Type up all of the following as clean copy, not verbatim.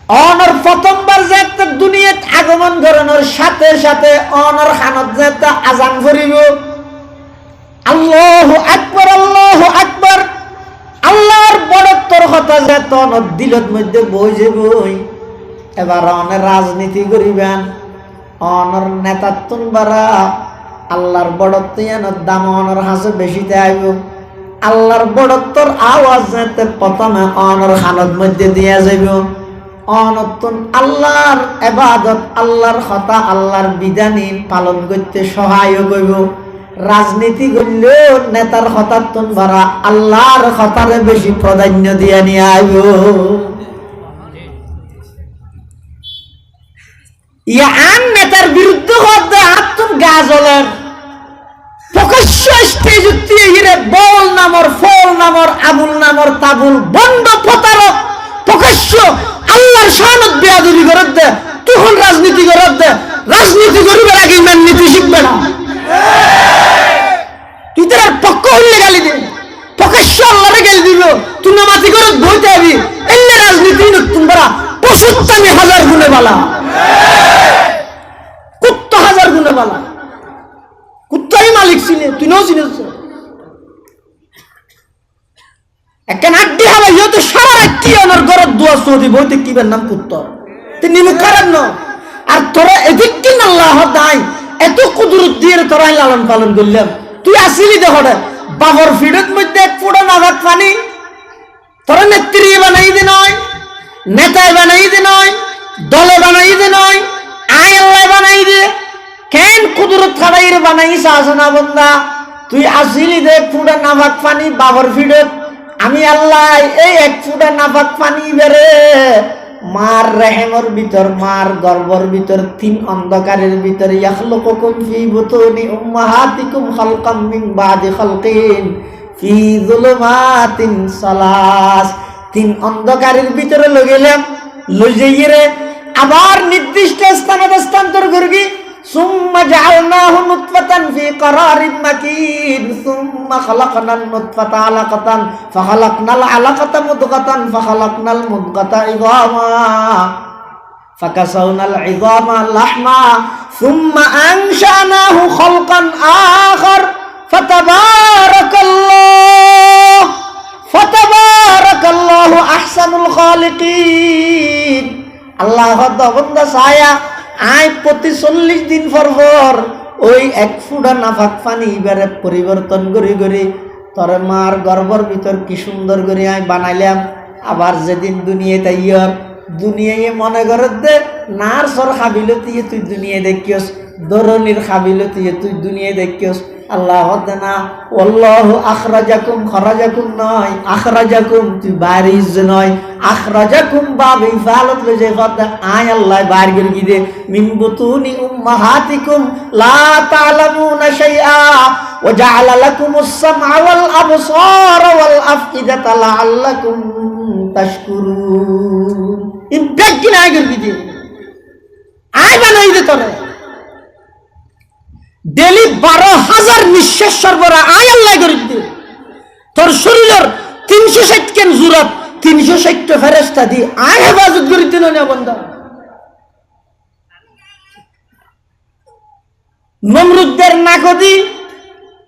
অনর প্রথমবার যেতে দুনিয়াত আগমন করানোর সাথে সাথে অনর খানত যেতে আজান করিব, আল্লাহু আকবার আল্লাহু আকবার। আল্লাহর বড়ত্বর কথা যেত অনর দিলত মধ্যে বই যাবই। এবার অনের রাজনীতি করিবেন, অনর নেতাত্বন বাড়া, আল্লাহর বড়ত্ব এনর দাম অনর হাসে বেশিতে আইব। আল্লাহর বড়ত্বর আওয়াজ যেতে প্রথমে অনর খানত মধ্যে দিয়া যাইব। অনতন আল্লাহর ইবাদত, আল্লাহর কথা, আল্লাহর বিধান পালন করতে সহায় করব। রাজনীতি করলেও নেতার হঠাৎ বাড়া আল্লাহর কথারে বেশি প্রাধান্য দিয়ে নিয়ে আইব। আন নেতার বিরুদ্ধে আত্মন গাজলের প্রকাশ্য স্টেজ হিরে বল নামর ফল নামর আবুল নামর তাবুল বন্ধ প্রতারক প্রকাশ্য আল্লাহর শানত বেয়াদবি করত দে, তখন রাজনীতি করত দে। রাজনীতি করিবার আগে ইমান নীতি শিখবে না। তুই তার পক্ষ হইলে গালি দে, প্রকাশ্য আল্লাহরে গালি দিল, তুই নামাজি করে বইতে হবি। এমনি রাজনীতি তোমরা পশুত্তামি হাজার গুণে বালা, কুত্ত হাজার গুণে বালা। কুত্তাই মালিক ছিলে, তুই নাও চিনেছ। একখান আড্ডি হালা ইয়ে তো সারা রাত্রি আমার ঘরের দুয়া সৌদি বইতে কিবার নাম কুত্তর তুই নিমুখ খারাপ ন। আর তোরা এদিক কিন আল্লাহ দাই এত কুদরত দিয়ে তোরা লালন পালন করলাম। তুই আসিলি দেখো বাবর ফিডত মধ্যে এক ফুটা নাগাদ পানি, তোরা নেত্রী বানাই দে নয়, নেতায় বানাই দে নয়, দলে বানাই দে নয়, আয় আল্লাহ বানাই দে। কেন কুদরত খাড়াই বানাইস আসে না বন্দা? তুই আসিলি দে এক ফুটা নাগাদ পানি বাবর ফিডত, আমি আল্লাহ এই এক ফুটা নাপাক পানি বেড়ে মার রেহেমর ভিতর, মার গর্বর ভিতর, তিন অন্ধকারের ভিতর, ইয়াখলুকুকুম ফি বুতুনি উম্মাহাতিকুম খালকাম মিন বাদি খালকিন ফি যুলুমাতিন সালাস। তিন অন্ধকারের ভিতরে লগেলাম, লইরে আবার নির্দিষ্ট স্থানে স্থানান্তর করবি। সুম্মা জাআলনাহু নুতফাতান ফি ক্বারারিন মাকিন সুম্মা খালাকনান নুতফাতা আলাকাতান ফাখালাকনাল আলাকাতা মুদগাতান ফাখালাকনাল মুদগাতা ইযামা ফাকাসাউনাল ইযামা লাহমা সুম্মা আনশানাহু খালকান আখার ফাতাবারাকাল্লাহু আহসানুল খালিকিন। আল্লাহ বান্দা ছায়া আয় প্রতি 40 দিন পর ওই এক ফুটা নাফাক পানি এবারে পরিবর্তন করে করে তোর মার গর্ভর ভিতর কি সুন্দর করে আয় বানাইলাম। আবার যেদিন দুনিয়ায় তাইয়র দুনিয়ায় মনে করে দে নার্সর খাবিলতি তুই দুনিয়ায় দেখিস, দরনির খাবিলতি তুই দুনিয়ায় দেখিস। আল্লাহ না আল্লাহু আখরাজাকুম, খরাজাকুম নয়, আখরাজাকুম তুই বারিজ নয়, আখরাজাকুম বাবে ফালত লে যে কথা আয় আল্লাহ বাইর করে কি দে মিন বুতুনি উম্মাহাতিকুম লা তা'লামুনা শাইআ ওয়া জাআলা লাকুমুস সামআ ওয়াল আবসারা ওয়াল আফইদাতা লাআল্লাকুম তাশকুরুন। ইমপ্যাক্ট কি না করে কি দে আয় বানাই দে তোরে ডেলি 12,000 নিঃশ্বাস সরবরাহ আয় আল্লাহ করে দে। তোর শরীরের 360 কেন জুরাত 360 ফেরেশতা দি আয় হেফাজত করে দিন না বান্দা। নমরুদের নাকদি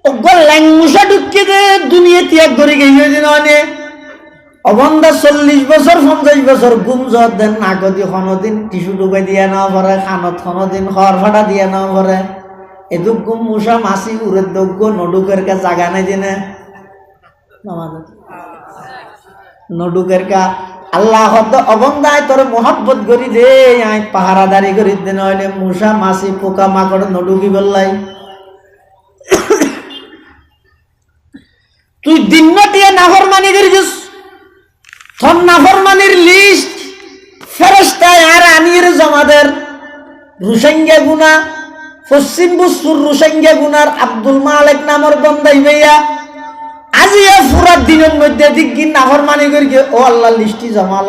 ওগল ল্যাংমুসা ঢুকিয়ে দে দুনিয়া ত্যাগ করে গিয়ে দিন অনে অবন্দা 40 বছর 50 বছর গুম জত দেন নাকদি কোনদিন টিস্যু ডুবাই দিয়া না পারে, খানত কোনদিন খড় ফাটা দিয়া না পারে। এদুক গুম মুসা মাসি উড়ে দগ্য নডুকের কা জাগা নাই দিনে নডুকের কা আল্লাহ হদ অবন্দায় তোর মোহাব্বত করি দে আয় পাহারাদারি করি দে নইলে মুসা মাসি পোকা মাকড় নডুকি বললাই। তুই দিনটিয়ে নাফরমানি করিস, তোর নাফরমানির লিস্ট ফেরেশতায় আর আনির জমাদের রুসাঙ্গে গুনা পশ্চিম বস্তুর রুসাঙ্গে গুনার আব্দুল মালিক নামর বন্দাই ভাইয়া আজিয়া পুরা দিনের মধ্যে দিগ্গি নাফরমানি করি ও আল্লাহ লিস্টি জমা ল।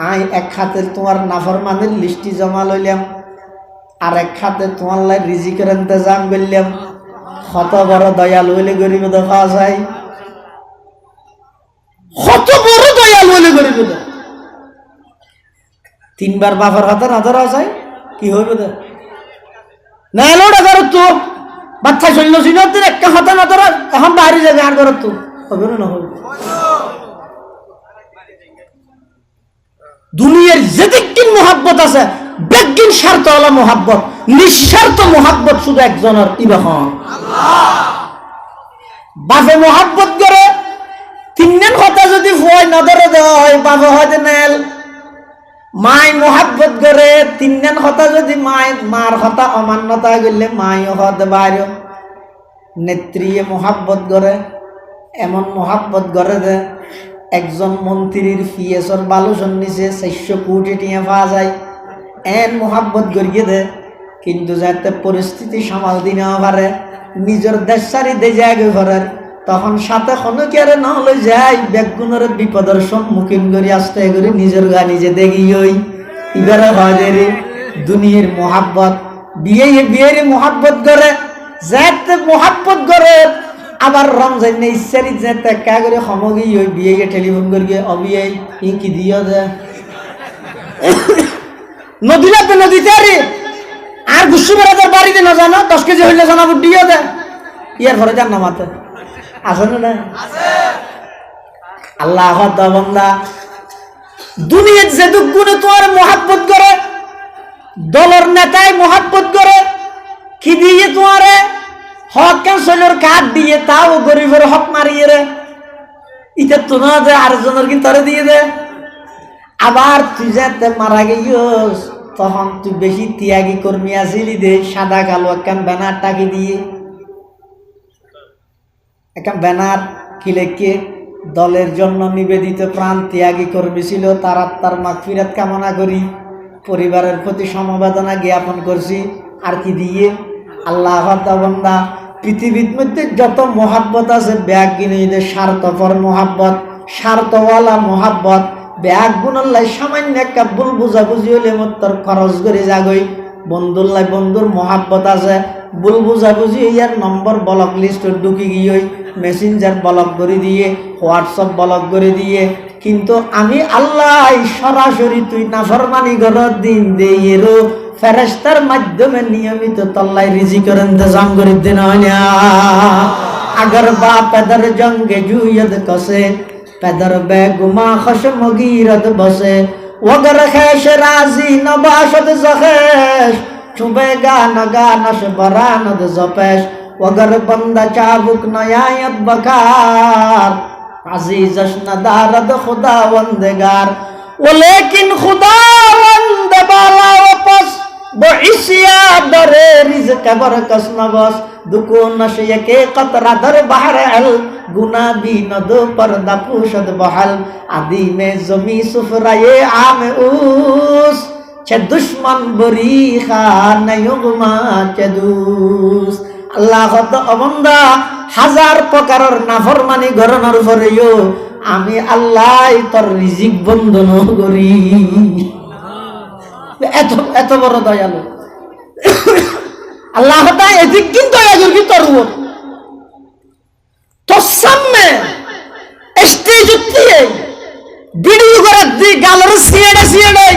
আই এক হাতে তোমার নাফরমানির লিস্টি জমা লইলাম, আর এক হাতে তোমার লাই রিজিকের ইন্তজাম করলাম। কত বড় দয়াল হইলে গরিব দেখা যায়, কত বড় দয়াল হইলে গরিব। তিনবার বাবার হাতে না ধরা যায় কি হইবে তো না এলোটা করত তো বাচ্চা চলল ছিল একটা হাতে না ধরা এখন বাইরে যাবে আর করত তো হবে না হবে দুনিয়ার যেদিন মোহাব্বত আছে বেগিন স্বার্থওয়ালা মোহাব্বত নিঃস্বার্থ মোহাব্বত শুধু একজনের ইবাহন বাপে মোহাব্বত করে তিনজন কথা যদি ভয় নজরে দেওয়া হয় বাবা হয়তো নেল মাই মোহাব্বত করে তিনজন কথা যদি মার কথা অমান্যতা করলে মাইও হতে বাইরে নেত্রী মোহাব্বত করে এমন মোহাব্বত করে যে একজন মন্ত্রীর পিএসর বালুসন নিচে 400 কোটি টিয়া পাওয়া যায় এন মোহাব্বত করিয়ে দে কিন্তু যাতে পরিস্থিতি সামাল দিনে পারে নিজের দেশ সারি দে যায় ঘরের তখন সাথে কোনো কেড়ে না হলে যাই বেগুনের বিপদের সম্মুখীন করি আসতে করি নিজের গা নিজে দেখি ওই এবারে হয় রে দুনিয়ার মোহাব্বত বিয়ের মোহাব্বত করে যাতে মোহাব্বত করে আবার রমজান নেই ইচ্ছারি যেতে কা করে সমগি ওই বিয়ে টেলিফোন করিয়ে অবিয়ে ই কি দিও দে নদীতে নদীতে আরে আর গুসু বেড়াতে বাড়িতে না জানো 10 কেজি হইলে জানাবো দিও দে ইয়ার ঘরে যান না মাতে আছে না আল্লাহ বান্দা দুনিয়ার যে দুগুণে তোমার মোহাব্বত করে দলের নেতায় মোহাব্বত করে কি দিয়ে তোমারে হক ক্যান্সেলের কার্ড দিয়ে তাও গরিবের হক মারিয়ে রে ইটা তো না যে আরেকজনের কিন্তু তারে দিয়ে দে আবার তুই যাতে মারা গেছিস তখন তুই বেশি ত্যাগী কর্মী আসিলি দে সাদা কালো একখান ব্যানার টাকি দিয়ে একটা ব্যানার কি লেখে দলের জন্য নিবেদিত প্রাণ ত্যাগী কর্মী ছিল তার আত্মার মাগফিরাত কামনা করি পরিবারের প্রতি সমবেদনা জ্ঞাপন করছি আর কি দিয়ে আল্লাহ বান্দা পৃথিবীর মধ্যে যত মোহাব্বত আছে ব্যাগ কিনে স্বার্থপর মোহাব্বত স্বার্থওয়ালা মোহাব্বত ব্যাগ গুণাল্লাই সামান্য একটা ভুল বুঝাবুঝি হলে তোর খরচ করে যাগই বন্ধুল্লাই বন্ধুর মোহাব্বত আছে ভুল বুঝাবুঝি ইয়ার নম্বর ব্লক লিস্ট ঢুকি গিয়ে মেসেঞ্জার ব্লক করে দিয়ে হোয়াটসঅ্যাপ ব্লক করে দিয়ে কিন্তু আমি আল্লাহ সরাসরি তুই নাফরমানি ঘরত দিন দেয়েরও ফেরেশতার মাধ্যমে নিয়মিত তল্লাই রিজিকের ইন্তজাম করে দেন হয় না अगर बा पैदर जंग जुयद कसे पैदर बेगुमा खशम गिरत बसे वगर खैश राजी नबाशद जखेश चुबेगा नगा नश बरानद जपेश वगर बंदा चाबुक नयायत बकार अजीजश नदारद खुदा वंदगार वो लेकिन खुदा वंद बाला वापस बइसिया दरे रिज़्क़ बरकस नबस दुको नशे के कतरा दर बहर अल गुना भी नदो पर्दा पुशद बहल आदि में जमी सुफराए आम उस छे दुश्मन बरी खान युगमा चदूस अल्लाह तो अबंदा हजार प्रकार नाफरमानी गरनार फरेयो आमी अल्लाह तोर रिजिक बंधन करी এত বড় দয়ালু আল্লাহ তাআলা এদিক কিন্তু দয়া করবি তোর উপর তোর সামনে স্টেজ উঠিয়ে ভিডিও করে দি গালর সিএডে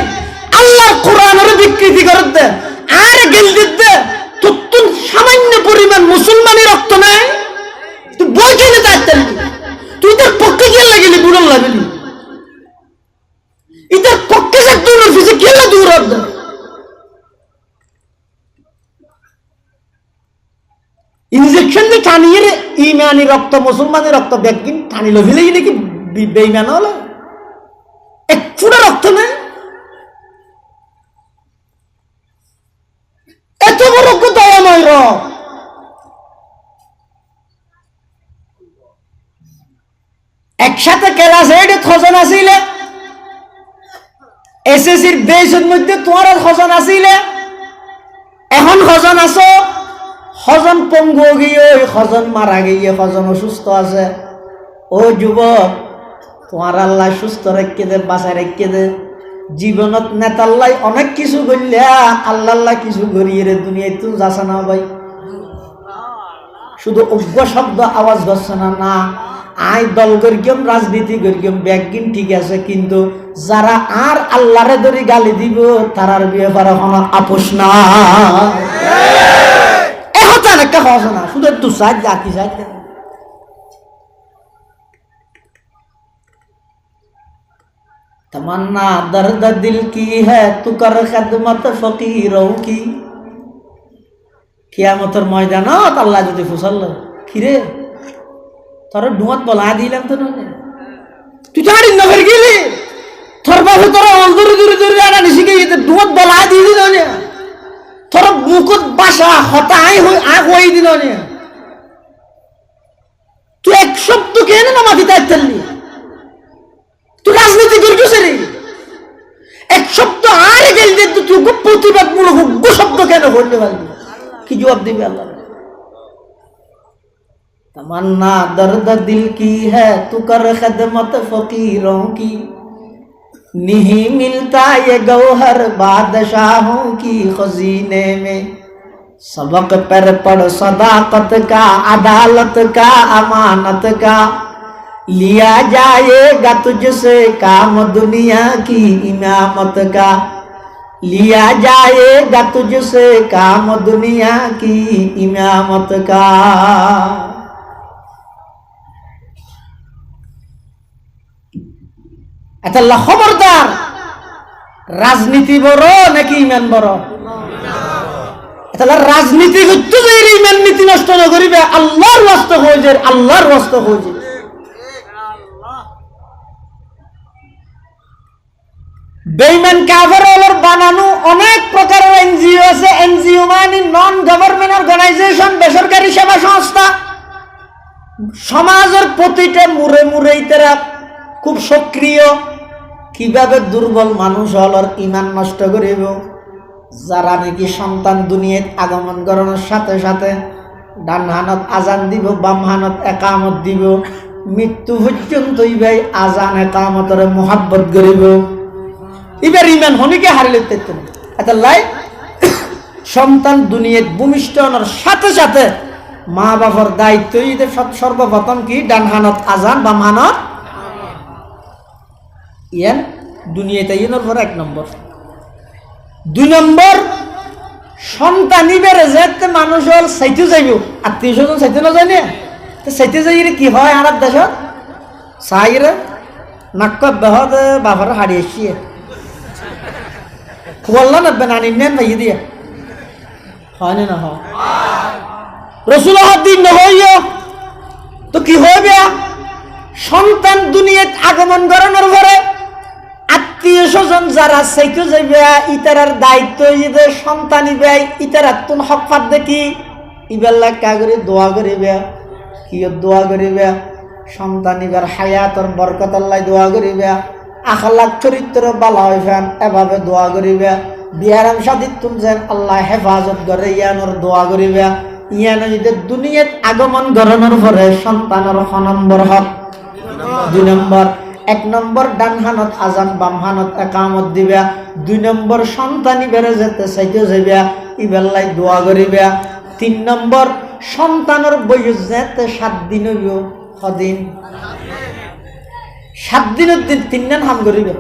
আল্লাহর কোরআনের বিকৃতি করতে আর গিল দিতে তুই সামান্য পরিমাণ মুসলমানি রক্ত নাই তুই বই কেনে যাইতেন তুই তোর পক্ষে গিয়ে লাগিলি বুড়ল লাগিলি इधर पक्के से दूर से क्या दूर अब इंजेक्शन में ठानी रे ईमानी रक्त मुसलमानी रक्त बैगिन ठानी लो विले ये कि बेईमान होला एक चूड़ा रक्त में এত বড় কো দয়া নয় র একসাথে ক্লাস 8 খোঁজন আসিলে এসএসসির বেসের মধ্যে তোমার খজন আসিলে এখন খজন আছো খজন পঙ্গু গিয়ে খজন মারা গিয়ে খজন অসুস্থ আছে ও যুবক তোমার আল্লাহ সুস্থ রেখে দে বাঁচা রেখে দে জীবনত নেতাল্লাই অনেক কিছু বললা আল্লাহ কিছু করিয়ে রে দুনিয়ায় তুই যাস না ভাই শুধু অজ্ঞ শব্দ আওয়াজ করছে না আয় দল করিম রাজনীতি করিম ব্যাগিন ঠিক আছে, কিন্তু যারা আর আল্লাহরে ধরে গালি দিব তারার ব্যাপারে কোনো আপোষ না। এখন একটা কথা না, শুধু একটু সাজ জাতি সাজ। तमन्ना दर्द दिल की है तू कर खिदमत फकीरों की। কিয়ামতের ময়দানত আল্লাহ যদি ফুসাল কিরে তোর ডুয়াত বলা দিলাম তো না, তুই তো আড়ি নগর গেলি তোর বাপে তোর অন্তরে দূরে দূরে আনা নিশিকে ডুয়াত বলা দিয়ে দিল না, তোর মুকুট বাসা হতা হয়ে দিল না, তুই এক সপ্তাহ কেন না মাটি তাইলি, তুই রাজনীতি করছিস রে এক সপ্তাহ আর গেল যে তুই প্রতিবাদমূলক শব্দ কেন বলতে পারবি, কি জবাব দিবে আল্লাহ? तमन्ना दर्द दिल की है तू कर खिदमत फकीरों की, नहीं मिलता ये गौहर बादशाहों की खजीने में, सबक पर पढ़ सदाकत का अदालत का अमानत का, लिया जाएगा तुझसे काम दुनिया की इमामत का, लिया जाएगा तुझसे काम दुनिया की इमामत का। আল্লাহ খবরদার, রাজনীতি বড় নাকি ইমান বড়? তাহলে রাজনীতি করতে যে ইমান নীতি নষ্ট না করিবে, আল্লাহর ওয়াস্তে হয়ে যায়, আল্লাহর ওয়াস্তে হয়ে যায়। বেঈমান কাফেরদের বানানো অনেক প্রকারের এনজিও আছে। এনজিও মানে নন গভর্নমেন্ট অর্গানাইজেশন, বেসরকারি সেবা সংস্থা। সমাজের প্রতিটা মুড়ে মুড়ে তারা খুব সক্রিয়। কিভাবে দুর্বল মানুষ হলর ইমান নষ্ট করিব, যারা নাকি সন্তান দুনিয়াত আগমন করানোর সাথে সাথে ডান হানত আজান দিব, বাম হানত একামত দিব, মৃত্যু পর্যন্ত ভাই আজান একামতের মোহাব্বত করিব, এবার ইমান হনিকে হারিলে লাই সন্তান দুনিয়াত ভূমিষ্ঠ হওয়ার সাথে সাথে মা বাবার দায়িত্ব সর্বপ্রথম কি ডান হানত আজান, বাম হানত ইয়ান দুনিয়াতে ইয়ের পর 1 নম্বর। 2 নম্বর সন্তানি বেড়ে যেতে মানুষ হল চাইতে যাইব, আত্মীয় স্বজন চাইতে না যায় না, চাইতে যাই কি হয় আর দেশত চাইরে নাক বেহত বাবার হাড়ি এসিয়ে বললো না বেনানি নেন ভাই দিয়ে হয় না হয় রসুল দিন নহইও তো কি হবে? সন্তান দুনিয়াত আগমন করানোর পরে আত্মীয় স্বজন যারা চাইতে যাইবে ইতারার দায়িত্ব সন্তানি ব্যয় ইতার তুন হক পাত দেখি ইবেলা কাগরে দোয়া করিবে, কি দোয়া করিবে? সন্তানিবার হায়াতর বরকত আল্লাহ দোয়া করিবে, আখলাক চরিত্র বালা হইফান এভাবে দোয়া করিবে, বিয়ারাম শাদিত তুম যেন আল্লাহ হেফাজত করে ইয়ানোর দোয়া করিবে। ইয়ান দুনিয়াত আগমন করানোর পরে সন্তানের 6 নম্বর হক। 2 নম্বর 1 নম্বর ডান হানত আজান, বাম হানত একামত দিবা। 2 নম্বর সন্তানি বেড়ে যেতে চাইতে যাইবা, ইবেলাই দোয়া করিবা। 3 নম্বর সন্তানের বয়স যেতে 7 দিন হইব, কদিন 7 দিনের দিন 3 দিন হাম করিবে,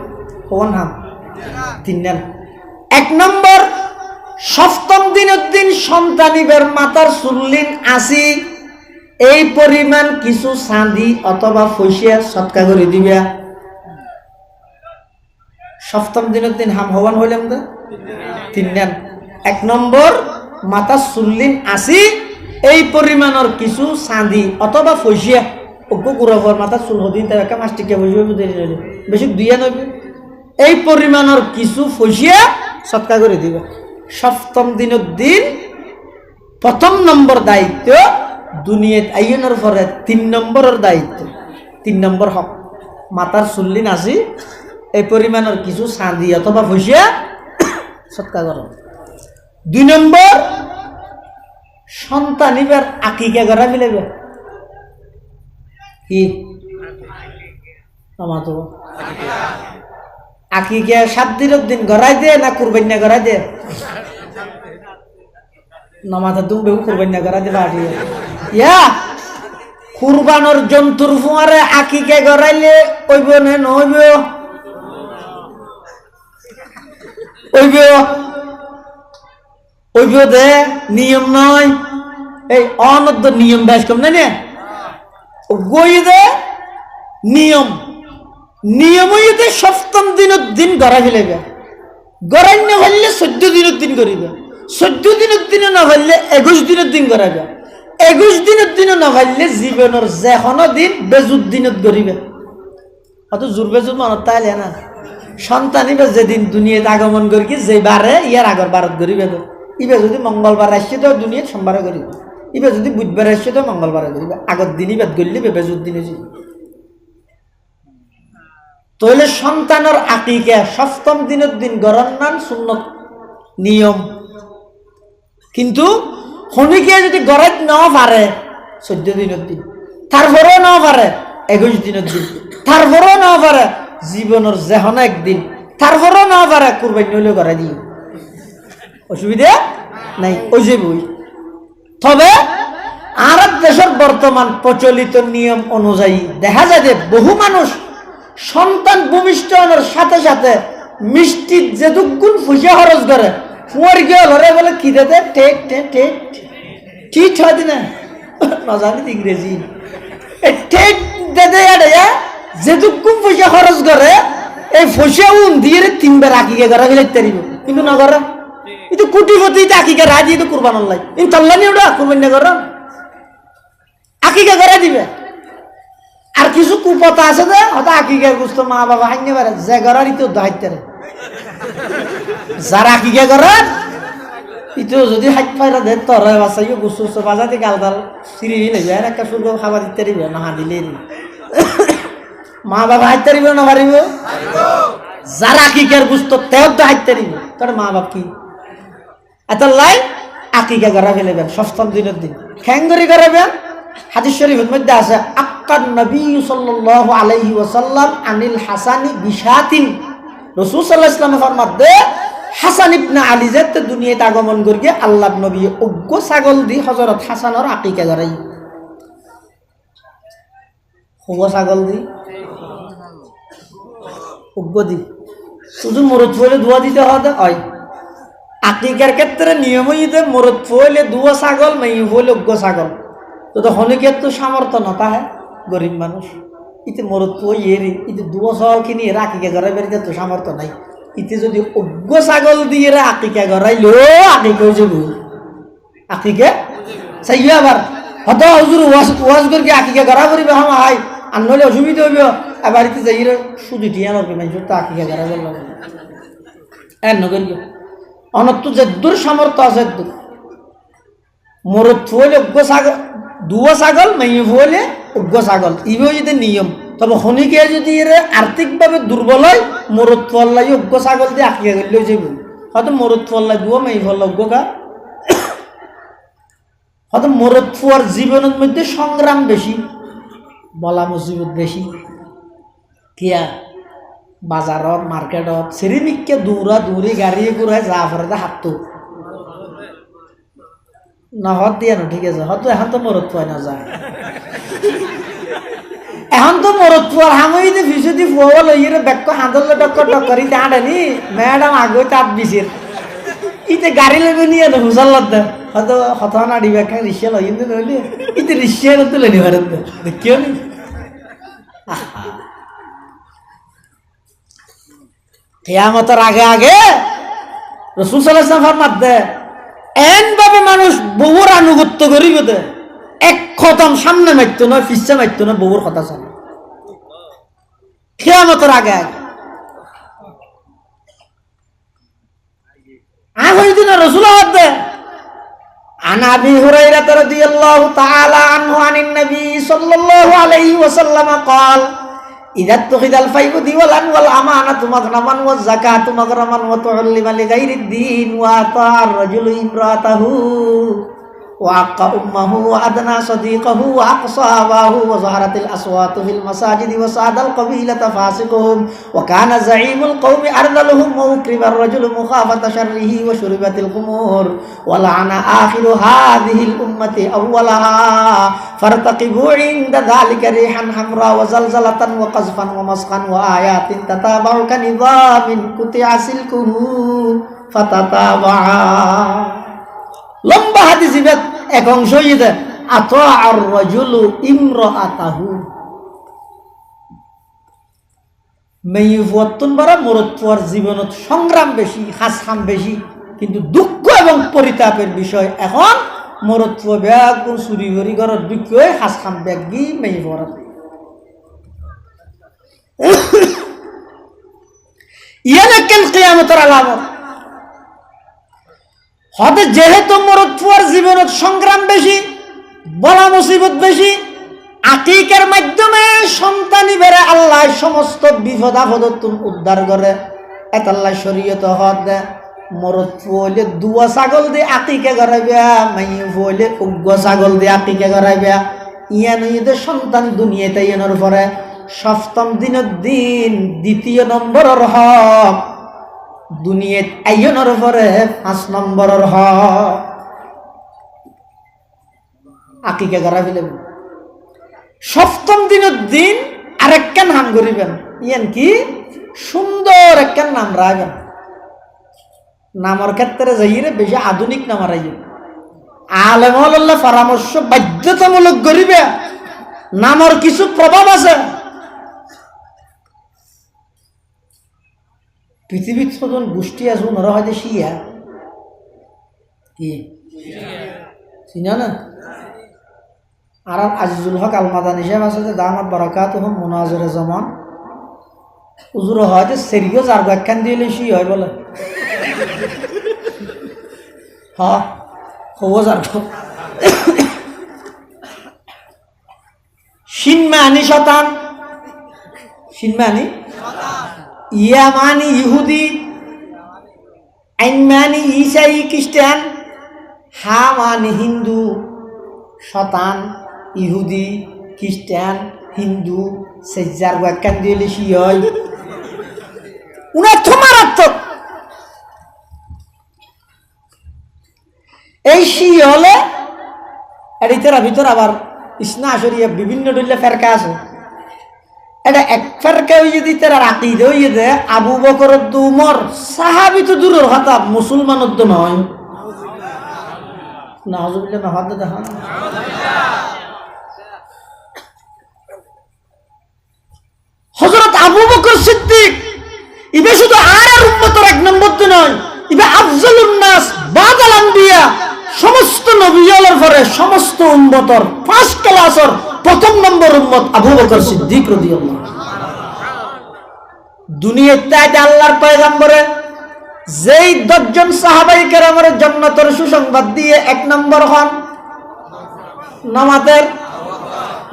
কোন হাম 3 দিন। 1 নম্বর 7ম দিনের দিন সন্তানিবের মাথার চুল্লিন আসি এই পরিমাণ কিছু চাঁদি অথবা পয়সা সৎকা করে দিবা। 7ম দিনের দিন হাম হওয়ান হইলাম তো 3 দিন। 1 নম্বর মাথার চুল্লিন আসি এই পরিমাণের কিছু চাঁদি অথবা পয়সা কুকুরফর মাথার চুল হদিন তার একটা মাস্টিকে পয়সা বেশি 2 নইবে, এই পরিমাণের কিছু পয়সা সৎকা করে দিবা। 7ম দিনের দিন 1ম নম্বর দায়িত্ব, দুনিয়াত আইনের পরে 3 নম্বরের দায়িত্ব, 3 নম্বর হক মাথার চুল্লিন আসি এই পরিমাণের কিছু চাঁদি অথবা পয়সা সৎকা করো। 2 নম্বর সন্তানিবার আকিকা করা মিলাবে, কি তো আকিকা 7 দিনের দিন গড়াই দে না কুরবানি গড়াই দে? নমাতা তুমি কুরবানি গড়াই দে বাড়ি ইয়া কুরবানোর জন্তুর ফুয়ারে আকিকে গড়াইলে ওইব না নইব ওইব ওইব দে নিয়ম নয় এই অনদ্য নিয়ম বেশ কম না গই দে নিয়ম নিয়মই দে সপ্তম দিনের দিন গড়া ফেলেবে গড়াই না ফেললে 14 দিনের দিন করিবে 14 দিনের দিনে না ফেললে 21 দিনের দিন করাবে 21 দিনের দিনে না ফেললে জীবনের যে কোনো দিন বেজুদ দিনত করিবে অত জোর বেজুদ মনত তাইলে না সন্তানিবে যেদিন দুনিয়াতে আগমন করি যে বারে ইয়ার আগর বারত করিবে তো ইবে যদি মঙ্গলবার আসছে তো দুনিয়াত সোমবারে করিবে ইবে যদি বুধবার আসছে তো মঙ্গলবারে করিবে আগর দিনই বেদ করলে বেজুদ দিনে তাহলে সন্তানের আকিকা সপ্তম দিনের দিন গরম নান সুন্নত নিয়ম কিন্তু শনিকে যদি গড়াইত না পারে 14 দিনের দিন তারপরেও না পারে 21 দিনের দিন তারপরেও না পারে জীবনের যেহন একদিন তারপরেও না পারে কুরবানি হইলে গড়াই দিই অসুবিধা নাই ওই যে বই তবে আরব দেশের বর্তমান প্রচলিত নিয়ম অনুযায়ী দেখা যায় যে বহু মানুষ সন্তান ভূমিষ্ঠ হওয়ার সাথে সাথে মিষ্টি যে দুগুণ ফুসে খরচ করে ফুয়ার গিয়ে ঘরে বলে কি দেতে টেট টেট টেট ঠিক হয় না না জানি ইংরেজি টেট দেতে যে দুগুণ ফুসে খরচ করে এই ফুসে উন দিয়ে 3 বার আকিকে ঘরে ফেলে তারিব কিন্তু না করে কিন্তু কোটিপতি আকিকে রাজি তো কুরবান লাই ইন তল্লানি ওটা কুরবান না করো আকিকে ঘরে দিবে আর কিছু কুপতা আছে যে হয়তো আকিকে গুস্ত মা বাবা হাইনে পারে যে ঘরেরই তো দায়িত্ব যারা আকিকে ঘরে ইতো যদি হাইট পাইরা দে তোর বাসাইও গুসু বাজাতে গালদাল সিঁড়ি নিয়ে যায় একটা সুরগ খাবার দিতে দিবে না দিলে মা বাবা হাইতে দিবে না পারিব যারা আকিকের গুস্ত তেও তো হাইতে দিবে তোর মা বাপ কি এত লাই আকিকে ঘরে ফেলেবেন সপ্তম দিনের দিন খ্যাঙ্গরি করাবেন হাদিস শরীফের মধ্যে আছে আক্কান নবী সাল্লাল্লাহু আলাইহি ওয়াসাল্লাম আনিল হাসানি বিশাতিন রাসূল সাল্লাল্লাহু আলাইহি ওয়াসাল্লাম ফরমাতে হাসান ইবনে আলী যেতে দুনিয়াতে আগমন করিয়ে আল্লাহর নবী উগ্র ছাগল দি হযরত হাসানের আকিকা করাই উগ্র ছাগল দি উগ্র দি শুধু মরদ ফলে দোয়া দিতে হয় আকিকার ক্ষেত্রে নিয়মই যে মরদ ফলে দুয়া ছাগল মেই ফলে উগ্র ছাগল তো হনিকের তো সামর্থ্য না তা গরিব মানুষ ইতে মরদ পই এরি ইতে দুয়া ছাগল কিনি এরা আকিকা করাই বেরিতে তো সামর্থ্য নাই ইতে যদি অজ্ঞ ছাগল দিয়ে আকিকা করাইলো আকিকা যাব আকিকা চাইবে আবার হত হুজুর ওয়াজ করি আকিকা করা করিবে হাম হাই আর নইলে অসুবিধা হইব এবার ইতে যাই সুদি টিয়া নরবে মানুষ তো আকিকা করা বলল এর নগরিব অনত যে দূর সামর্থ্য আছে দূর মরদ ফুলে অজ্ঞ ছাগল দুয়া ছাগল মেয়ে ফুলে অজ্ঞ ছাগল ইবেও যদি নিয়ম তবে শনিকে যদি এর আর্থিকভাবে দুর্বল হয় মরদ ফল্লাই অজ্ঞ ছাগল দিয়ে আঁকিয়া গেলেও যাব হয়তো মরদ ফল্লাই দুয়া মেয়ে ফল্লা অজ্ঞ গা হয়তো মরদ ফুয়ার জীবনের মধ্যে সংগ্রাম বেশি বলা মুসিবত বেশি কিয়া বাজারত মার্কেটত সেরিমিককে দৌড়া দৌড়ি গাড়ি ঘুরায় যা ফরে হাতটো না হত দিয়া না ঠিক আছে হয়তো এখন তো মরদ ফুয়াই না যায় এখন তো মরদ ফুয়ার হামইতে ফিসুদি ফুয়া লইয়ে বেক্ক হাঁদলে ডক্করি দাঁড়ানি ম্যাডাম আগে তাপ দিছিল ইতে গাড়ি লইবে নিয়ে না হুসাল দে হয়তো হতা না দিবে একটা রিক্সা লইয়ে নইলে ইতে রিক্সা তো লইনি পারেন দেখিও নি কিয়ামতের আগে আগে রাসূল সাল্লাল্লাহু আলাইহি ওয়াসাল্লাম ফরমাত দে এন ভাবে মানুষ বহুর আনুগত্য করিবে দে এক খতম সামনে মারতো না পিছে মারতো না বহুর কথা জানে কিয়ামতের আগে আগে আগে দিন রাসূল দে عن أبي هريرة رضي الله تعالى عنه عن النبي صلى الله عليه وسلم قال إذا اتخذ الفيء ولا والأمانة مغرما والزكاة مغرما وتعلم لغير الدين وأطاع الرجل امرأته وعق أمه وأدنى صديقه وأقصى أباه وظهرت الأصوات في المساجد وساد القبيلة فاسقهم وكان زعيم القوم أرذلهم وأكرم الرجل مخافة شره وشربت الخمور ولعن آخر هذه الأمة أولها فارتقبوا عند ذلك ريحا حمراء وزلزلة وقذفا ومسخا وآيات تتابع كنظام قطع سلكه فتتابعا লম্বা হাদিসিবেদ এক অংশ ইদে আতাআর রাজুলু ইমরাআতাহু মেয়ুফতন বড় মরতপুর জীবনত সংগ্রাম বেশি হাসখাম বেশি কিন্তু দুঃখ এবং পরিতাপের বিষয় এখন মরতপুর ব্যাগ চুরি করি ঘরের দুঃখ হাসখাম ব্যাগ গি মেয়ুফর ইয়ানা কেন কিয়ামতের আলামত হতে যেহেতু মরতপুর জীবনত সংগ্রাম বেশি বলা মুসিবত বেশি আকিকার মাধ্যমে সন্তানি বেড়ে আল্লাহ সমস্ত বিপদ আপদ উদ্ধার করে এত আল্লাহ শরীয়ত হদ মরতপুরে দুয়া ছাগল দিয়ে আকিকা করাইবা মাই বলে উগ্র ছাগল দিয়ে আকিকা করাইবা ইয়ান ঈদের সন্তান দুনিয়াতে এনোর পরে সপ্তম দিনের দিন দ্বিতীয় নম্বরের হক দুনিয়াত আইয়নের পরে 5 নম্বরের হক আকিকা করাইলেন সপ্তম দিনের দিন আরেকটা নাম করিবেন ইয়ান কি সুন্দর একটা নাম রাখবেন নামের ক্ষেত্রে যাইরে বেশি আধুনিক নাম রাখবেন আলেম আল্লাহ পরামর্শ বাধ্যতামূলক করিবে নামের কিছু প্রভাব আছে পৃথিবীর যখন গোষ্ঠী আছে ওনারা হয়তো শিয়া কি চিনা না আর আজিজুল হক আল মাদানী সাহেব আছে যে দামাত বারাকাতুহুম মুনাজিরে জামান হুজুর হয়তো সেরিও যার ব্যাখ্যান দিলে শি হয় বলে হ্যাঁ হবো যার শিনমানি শতান শিনমানি ইয়া মানি ইহুদি আইন মানি ঈসাই খ্রিস্টান হা মানি হিন্দু শতান ইহুদি খ্রিস্টান হিন্দু সেজার ব্যাখ্যান দিলে শি হয় উনার মারাত্মক এই শি হলে এর ভিতর আবার ইসনা শরিয়া বিভিন্ন দলীয় ফেরকা আছে এটা এক ফেরকা হয়ে যদি তারা আকিদা হয়ে দে আবু বকর উমর সাহাবী তো দূরের কথা মুসলমানের তো নয় নাউজুবিল্লাহ না হাত দেখা হযরত আবু বকর সিদ্দিক ইবে শুধু আর উম্মতের এক নম্বর তো নয় ইবে আফজলুন নাস বাদাল আম্বিয়া সমস্ত নবীদের পরে সমস্ত উম্মতের ফার্স্ট ক্লাসের প্রথম নম্বর উম্মত আবু বকর সিদ্দিক রাদিয়াল্লাহু দুনিয়াতে আল্লাহর পয়গম্বরে যেই 10 জন সাহাবায়ে কেরামের জান্নাতের সুসংবাদ দিয়ে এক নম্বর হন নামাজের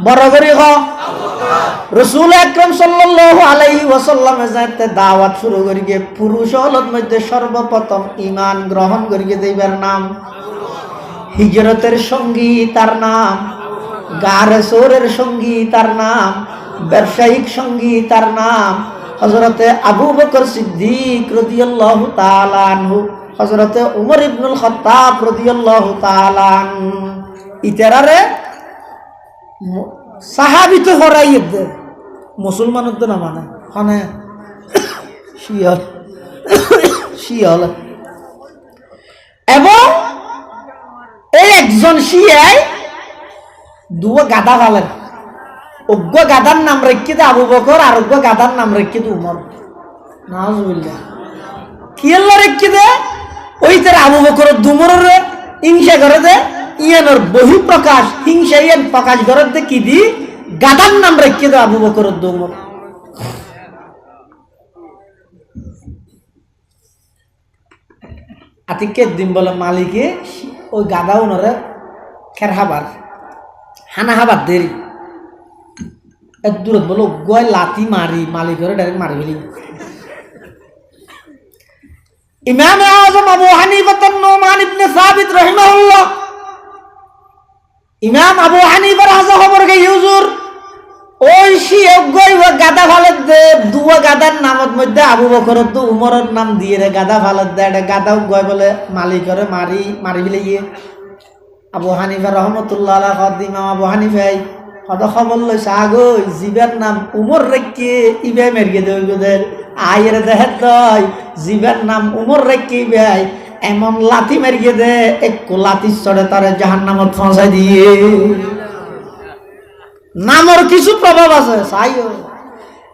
বড় করে হ রাসূল আকরাম সাল্লাল্লাহু আলাইহি ওয়াসাল্লামের যাতে দাওয়াত শুরু করিয়ে পুরুষ হলত মধ্যে সর্বপ্রথম ঈমান গ্রহণ করিয়ে দেবার নাম হিজরতের সঙ্গী তার নাম গারে সোরের সঙ্গী তার নাম ব্যবসায়িক সঙ্গী তার নাম হযরতে আবু বকর সিদ্দিক রাদিয়াল্লাহু তাআলা আনহু হযরতে উমর ইবনুল খাত্তাব রাদিয়াল্লাহু তাআলা আনহু ইতারারে সাহাবী তো হরাইয়ে দে মুসলমানদের তো না মানে মানে শিয়া এবং এই একজন শিয়ায় দুয়া গাদা ফালেন অজ্ঞ গাদার নাম রেখে দে আবু বকর আর অজ্ঞ গাদার নাম রেখে দে উমর নাউজুবিল্লাহ কি আল্লাহ রেখে দে ওই তার আবু বকর দুমরের হিংসা করে দে ইয়ানোর বহু প্রকাশ হিংসা ইয়ান প্রকাশ করে দে কি দি গাদার নাম রেখে দে আবু বকর দুমর আতিকের দিন বলে মালিকে ওই গাদা ওনারে খেরহাবার হানাহাবার দেরি এক দূরত বলো গয় লাতি মারি মালিক করে ডাইরেক্ট মারি ফেলি ইমাম আযম আবু হানিফা নুমান ইবনে সাবিত রাহিমাহুল্লাহ ইমাম আবু হানিফার হাজা খবর গে হুজুর ওই শিয়গই গাদা ফালত দে দুয়া গাদার নামত মধ্যে আবু বকর তো উমরের নাম দিয়ে রে গাদা ফালত দে এটা গাদাও গয় বলে মালিকরে মারি ফেলে গিয়ে আবু হানিফা রহমতুল্লাহ আলাইহি কদ ইমাম আবু হানিফাই কত খবর লইছে আগই জিবার নাম উমর রেখে ইবে মেরগে দেই আয়ের দেহে তই জিবার নাম উমর রেখে ভাই এমন লাথি মেরগে দে এক লাথি চড়ে তারে জাহান্নামত পৌঁছাই দিয়ে নামর কিছু প্রভাব আছে চাইও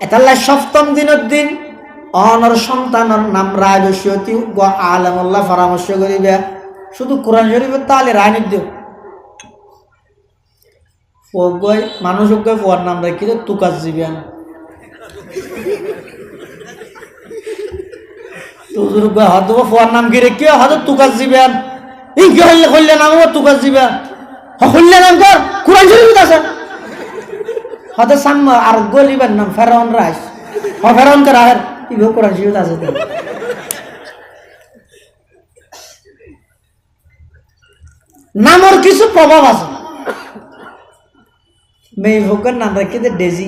এতাল্লা সপ্তম দিনের দিন অনর সন্তানের নাম রায় বসিয়তি আলমুল্লাহ পরামর্শ করিবে শুধু কোরআন শরীফের তাহলে রায় নিদিও গই মানুষ পোয়ার নাম রাখি তুকাজ দিবেন তুজুর হয়তো পোয়ার নাম কি রেখে হয়তো তুকাজ দিবেন এই কি হইলে করলে নাম তুকাজ দিবেন হইলে নাম কর কোরআন শরীফ আছে হয়তো সাম্মা আর গলিবেন নাম ফেরাউন রাইস ফেরাউন কে রাহের ইভো কোরআন শরীফ আছে নামর কিছু প্রভাব আছে মেয়ে ভোকের নাম রাখি দে ডেজি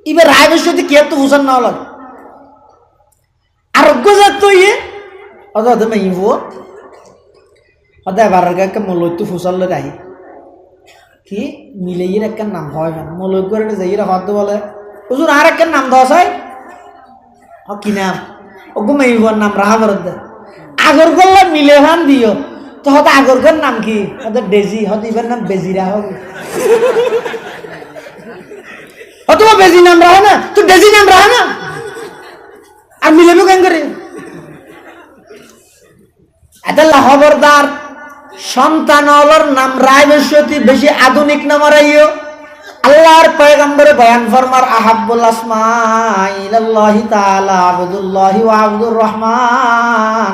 এবার রায় বসে কে তো বুঝান না হল আরোগ্য যাত তো ইয়ে অত মেয়ে ভো অত এবার মলত্য ফুসাল রাহি কি মিলে একটা নাম হয় না মলক করে যাই হদ বলে হুজুর আর একটা নাম দেওয়া চাই কি নাম ওগো মেয়ে ভোর নাম রাহা বরদ দে আগর গল্লা মিলে ভান দিও তো হয়তো আগরকার নাম কি হয়তো ডেজি হয়তো এবার নাম বেজিরা হবে অথবা বেজি নাম রাখো না তো ডেজি নাম রাখো না আর মিলেবো কেন করে এটা খবরদার সন্তান নাম রায় বেশি আধুনিক নাম রাইও আল্লাহর পয়গম্বরে বয়ান ফরমার আহাব্বুল আসমা ইলাল্লাহি তাআলা আবদুল্লাহি ওয়া আবদুর রহমান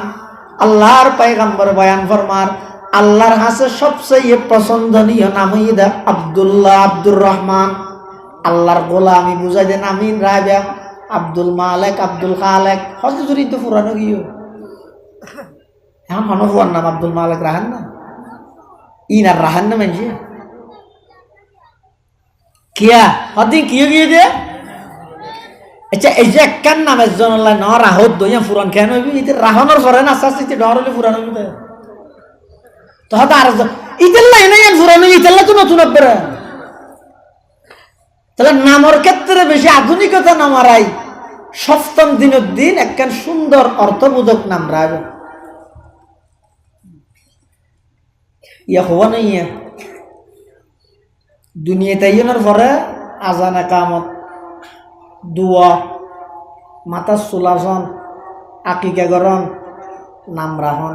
আল্লাহর পয়গম্বর বয়ান ফরমার আল্লাহর কাছে সবচেয়ে পছন্দনীয় নাম হইদা আব্দুল্লাহ আব্দুর রহমান আল্লাহর গোলামি বুঝাই দেন আমিন রাজা আব্দুল মালিক আব্দুল খালেক হয়তো যদি তো পুরানো গিয়ে এখন হনফুয়ার নাম আব্দুল মালিক রাহান না ইনার রাহান না মানছি কিয়া হদি কিয় গিয়ে দে আচ্ছা এই যে একখান নামের জন্য ন রাহত দইয়া ফুরান কেন হইবি ইতে রাহনের পরে না আস্তে আস্তে ডর হলে ফুরান হইবি তো হয়তো আর ইতের লাই নাই ফুরান হইবি ইতের তো নতুন আপরে তাহলে নামর ক্ষেত্রে বেশি আধুনিকতা নামারাই সপ্তম দিনের দিন একখান সুন্দর অর্থবোধক নাম রাখবে ইয়া হওয়া নাই দুনিয়াতে ইয়ের পরে আজান একামত দুয়া মাতা সুলাসন আকিকা গরণ নাম রাহন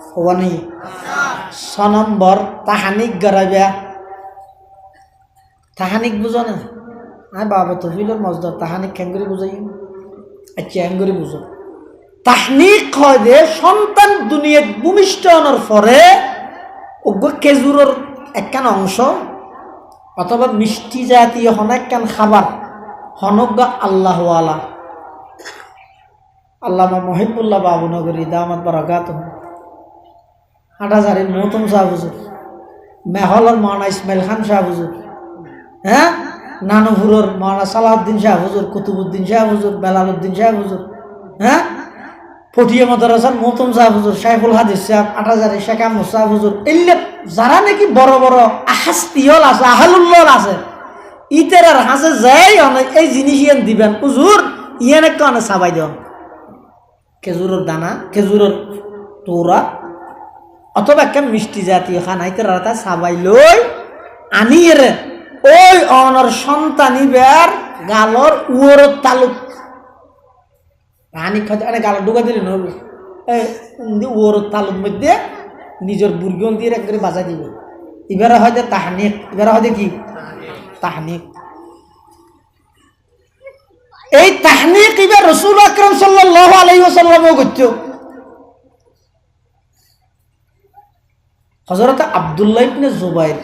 হওয়া নেই 6 নম্বর তাহানিক গড়াইবা তাহানিক বুঝো না আয় বাবা তফিলর মজদর তাহানিক খেঙ্গুরি বুঝাই আচ্ছা হেঙ্গুরি বুঝো তাহনিক হয় যে সন্তান দুনিয়াত ভূমিষ্ঠ হওয়ার পরে অজ্ঞ খেজুরের একখান অংশ অথবা মিষ্টি জাতীয় হন একখান খাবার হনজ্ঞ আল্লাহওয়ালা আল্লামা মহিবুল্লাহ বাবুনগরী দামাত বারাকাত হাটাজারির মৌতম শাহ হুজুর মেহলর মৌলানা ইসমাইল খান শাহ হুজুর হ্যাঁ নানুপুরের মৌলানা সালাউদ্দিন শাহ হুজুর কুতুবুদ্দিন শাহ হুজুর বেলালউদ্দিন শাহ হুজুর হ্যাঁ পটিয়া মাদ্রাসার মৌতম শাহ হুজুর শাইখুল হাদিস সাহেব আটাজারি শেখ আহমদ শাহ হুজুর এলে যারা নাকি বড় বড় আহাস্তিয়ল আছে আহালুল্লল আছে ইতেরার হাসে যাই অনেক এই জিনিস ইয়ান দিবেন হুজুর ইয়ান একটা অনেক সাবাই দেন খেজুরের দানা খেজুরের তোরা অথবা একটা মিষ্টি জাতীয় খানাইতে রাতা সাবাই লই আনিয়ে রে ওই অনর সন্তানি বের গালর উয়োর তালুক রানী খাতে আরে গালর ঢুকা দিলে নব উয়োর তালুক মধ্যে নিজের বুর্গন দিয়ে একবারে বাজা দিবে এবারে হয়তো তাহানিক এবারে হয়তো কি তাহনিক এই তাহনিক এবার রাসূল আকরাম সাল্লাল্লাহু আলাইহি ওয়াসাল্লামও করতো হযরত আব্দুল্লাহ ইবনে জুবাইর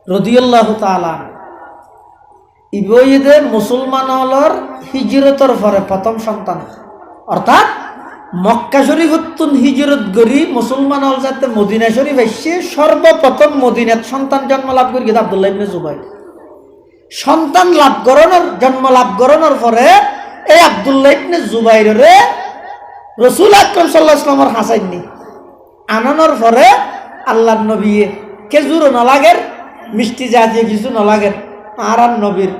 রাদিয়াল্লাহু তাআলা ইবইদের মুসলমান হলর হিজরতের পরে প্রথম সন্তান অর্থাৎ মক্কা শরীফতুন হিজরত করি মুসলমান হল যাতে মদিনা শরীফ এসে সর্বপ্রথম মদিনাত সন্তান জন্ম লাভ করি কিন্তু আব্দুল্লাহ ইবনে জুবাইর। সন্তান লাভ করানোর জন্ম লাভ করানোর পরে এই আব্দুল্লাহ ইবনে জুবাইরে রসুল আকরাম সাল্লাল্লাহু আলাইহি ওয়াসাল্লামের হাসাইননি আনানোর পরে আল্লাহর নবী খেজুরও নলাগের মিষ্টি জাতীয় কিছু নলাগের আর নবীর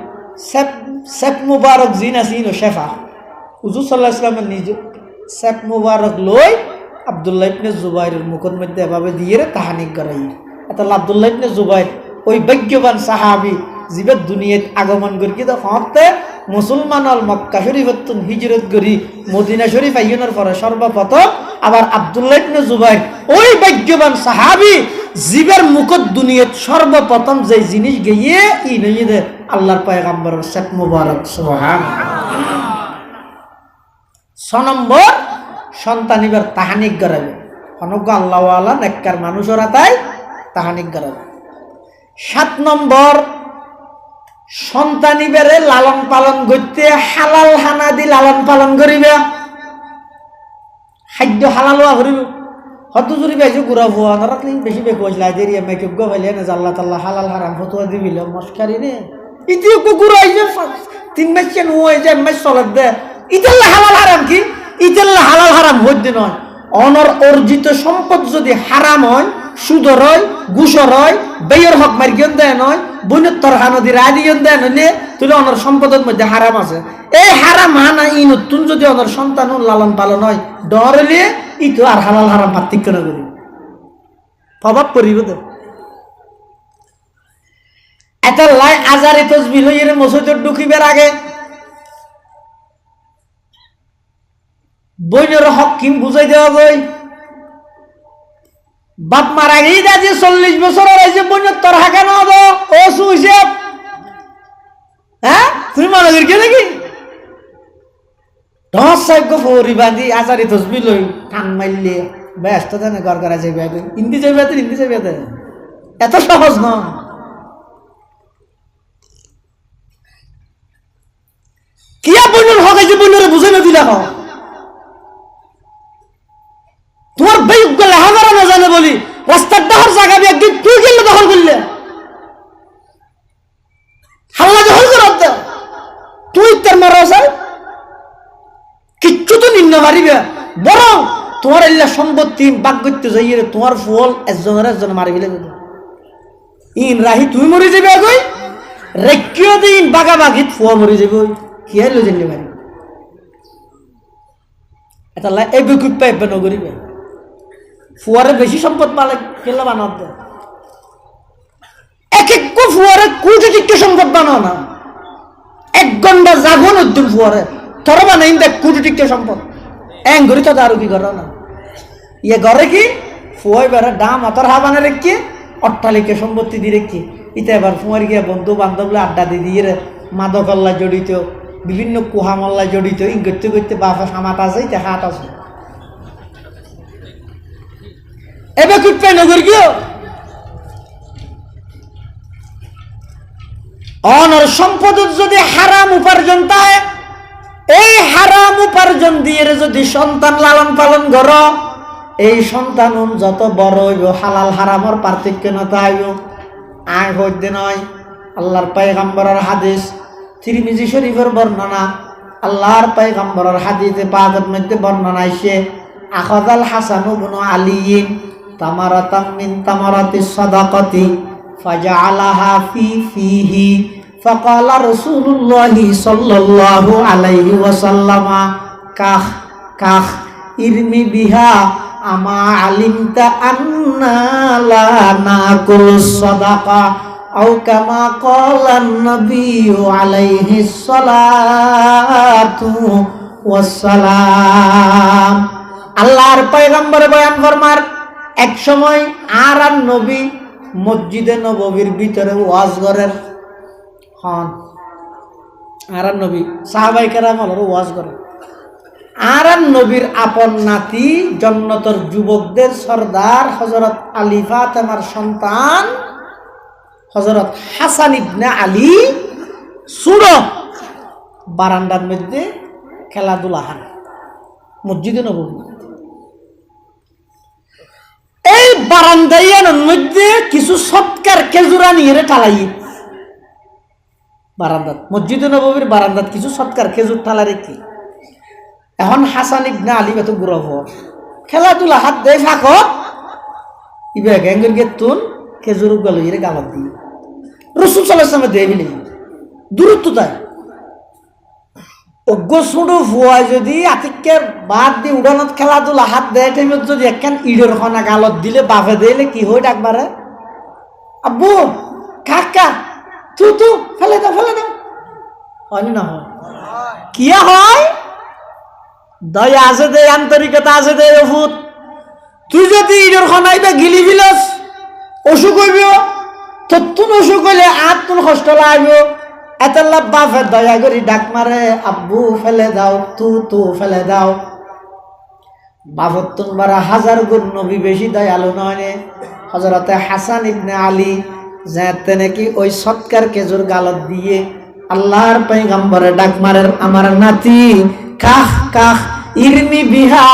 সেফ মুবারক জিন আসিন ও শেফা হুজুর সাল্লাল্লাহু আলাইহি ওয়াসাল্লামের নিজ সেফ মুবারক লই আব্দুল্লাহ ইবনে জুবাইরের মুখের মধ্যে এভাবে দিয়ে তাহানিক করাই। তাহলে আব্দুল্লাহ ইবনে জুবাইর ওই ভাগ্যবান সাহাবি জীবের দুনিয়াত আগমন করি কিন্তু হতে মুসলমান হল মক্কা শরীফতুন হিজরত করি মদিনা শরীফ আইনের পরে সর্বপ্রথম আবার আব্দুল্লাহ ইবনে জুবাইর ওই ভাগ্যবান সাহাবি জীবের মুখত দুনিয়াত সর্বপ্রথম যে জিনিস গিয়ে ই নইদে আল্লাহর পয়গম্বরের শেখ মুবারক সুবহানাল্লাহ। 6 নম্বর সন্তান এবার তাহানিক করাবে অনজ্ঞ আল্লাহওয়ালা নেককার মানুষরা তাই তাহানিক করাবে। 7 নম্বর সন্তান এবারে লালন পালন করতে হালাল হানা দি লালন পালন করিবে খাদ্য হালাল হওয়া করিবে হয়তো যদি বেশি ঘুরা হওয়া রাখলে বেশি বেশ বসলা দেরি আমি যোগ্য হইলে না আল্লাহ তাল্লাহ হালাল হারাম ফতুয়া দিবিল মস্কারি নে ইতি ঘুরা হয়েছে 3 মাস কেন হয়েছে মাস চলার দে ইতাল্লা হালাল হারাম কি ইতাল্লা হালাল হারাম হইতে নয় অনর অর্জিত সম্পদ যদি হারাম হয় সুদর হয় ঘুষর হয় বেয়ের হক মার্গিয়ন দেয় নয় বৈনত্তর হানদি রাদিয়ন দেয় নইলে তুলে অনর সম্পদের মধ্যে হারাম আছে এই হারাম হানা ই নতুন যদি অনর সন্তান লালন পালন হয় ডরলে ই তো আর হালাল হারাম পার্থক্য না করি প্রভাব পড়িব তো এটা লাই আজারে তসবিহ হইরে মসজিদে ঢুকিবার আগে বইনের হক কিম বুঝাই দেওয়া গই বাপ মারা গেই যে 40 বছর হয়েছে বইনের তোর হাঁকা না দো ও সুইছে হ্যাঁ তুমি মনে করি নাকি দশ সাহেব ফৌরি বাঁধি আচারি তসবি লই টান মারলে ব্যস্ত জানে ঘর করা যাইবে হিন্দি যাইবে হিন্দি যাইবে এত সহজ না কিয়া বইনের হক আছে বইনের বুঝে না দিলা হোক তোমার বেগ লেখাপড়া না জানে বলি রাস্তার দখল জায়গা একদিন তুই গেলে দখল করলে হাল্লা দখল কর তুই তার মারা যায় কিচ্ছু তো নিম্ন মারিবে বরং তোমার এলা সম্পত্তি বাগ করতে যাইয়ে তোমার ফল একজন মারি ফেলে ইন রাহি তুই মরে যাবে আগই রেকিও দিন বাগাবাগিত ফুয়া মরে যাবে হিয়াই লো জানলে মারি এটা এই বেকুপ পাইবে নগরিবে ফুয়ারে বেশি সম্পদ পালে কেলা বানাও দেয় এক এক ফুয়ারে কোটি টিকে সম্পদ বানাও না 1 ঘন্টা যাবো নতুন ফুয়ারে তোর বানাই দেখ কোটি টিকে সম্পদ এং ঘুরি তো আরো কি করো না ইয়ে ঘরে কি ফুয়াই বেড়ে দাম অতর হাবানে রেখে অট্টালিকে সম্পত্তি দিয়ে রেখে ইতে এবার ফুয়ার গিয়ে বন্ধু বান্ধবরা আড্ডা দিয়ে মাদকল্লা জড়িত বিভিন্ন কুহামল্লা জড়িত ই করতে করতে বাপা সামাত আছে ইতে হাত আছে এবার কি পেন নগর গিয়ে অনর সম্পদ যদি হারাম উপার্জন পায় এই হারাম উপার্জন দিয়ে যদি সন্তান লালন পালন কর এই সন্তান যত বড় হইব হালাল হারামর পার্থক্য না তাইব আয় হইতে নয় আল্লাহর পয়গম্বরের হাদিস তিরমিজি শরীফের বর্ণনা আল্লাহর পয়গম্বরের হাদিসে পাকের মধ্যে বর্ণনা আইছে আখাযাল হাসান ইবনে আলী তামারাতাম মিন তামারাতিস সাদাকাতি ফাজআলাহা ফিহি ফাকালা রাসূলুল্লাহ সাল্লাল্লাহু আলাইহি ওয়াসাল্লাম কাহ কাহ ইরমি বিহা আমা আলিমতা আন্না লা নাকুলুস সাদাকা আও কামা ক্বালান নবিয়্যু আলাইহিস সালাতু ওয়াস সালাম। আল্লাহর পয়গম্বর বয়ান ফরমার এক সময় আর নবী মসজিদে নববীর ভিতরে ওয়াজ করেন হন আর নবী সাহাবাই কেরাম ওয়াজ করেন আর নবীর আপন নাতি জন্নতর যুবকদের সর্দার হযরত আলী ফাতেমার সন্তান হযরত হাসান ইবনে আলী সুর বারান্দার মধ্যে খেলাধুলা হান মসজিদে নববী। এই বারান্দাইয়ানোর মধ্যে কিছু সৎকার খেজুরা নিয়ে ঠালাই বারান্দাত, মসজিদে নববীর বারান্দাত কিছু সৎকার খেজুর ঠালা রেখে। এখন হাসান ইবনে আলী এত গুরব খেলাধুলা হাত দেয় ফাঁকত ইবে গ্যাঙ্গের গেতুন খেজুর গেল ইরে গাবাত দিয়ে রসুল সাল্লাল্লাহু আলাইহি ওয়াসাল্লাম দেয় বিলি দূরত্ব তাই অজ্ঞ সুডো ভুয়া যদি আতিককে বাদ দিয়ে উড়ানত খেলাধুলা হাত দেয় টাইমত যদি একখান ইডের খনা গালত দিলে বাফে দিলে কি হয় ডাকবারে আব্বু কাকা তু তু ফেলে দাও হয় না হয় কিয়া হয় দয়া আছে দে আন্তরিকতা আছে দে ভূত তুই যদি ইডের খনাইবে গিলি ফিলস অসুখ হইব তত্তুন অসুখ হইলে আর তুন কষ্ট লাগবে এতলা বাফে দয়া করি ডাক মারে আব্বু ফেলে দাও তু ফেলে দাও বাফর তুন বারা হাজার গুণ নবী বেশি দয়ালু নয় হযরতে হাসান ইবনে আলী যাতে নাকি ওই সৎকার খেজুর গালত দিয়ে আল্লাহর পয়গম্বরে ডাক মারে আমার নাতি কাহ কাহ ইরমি বিহা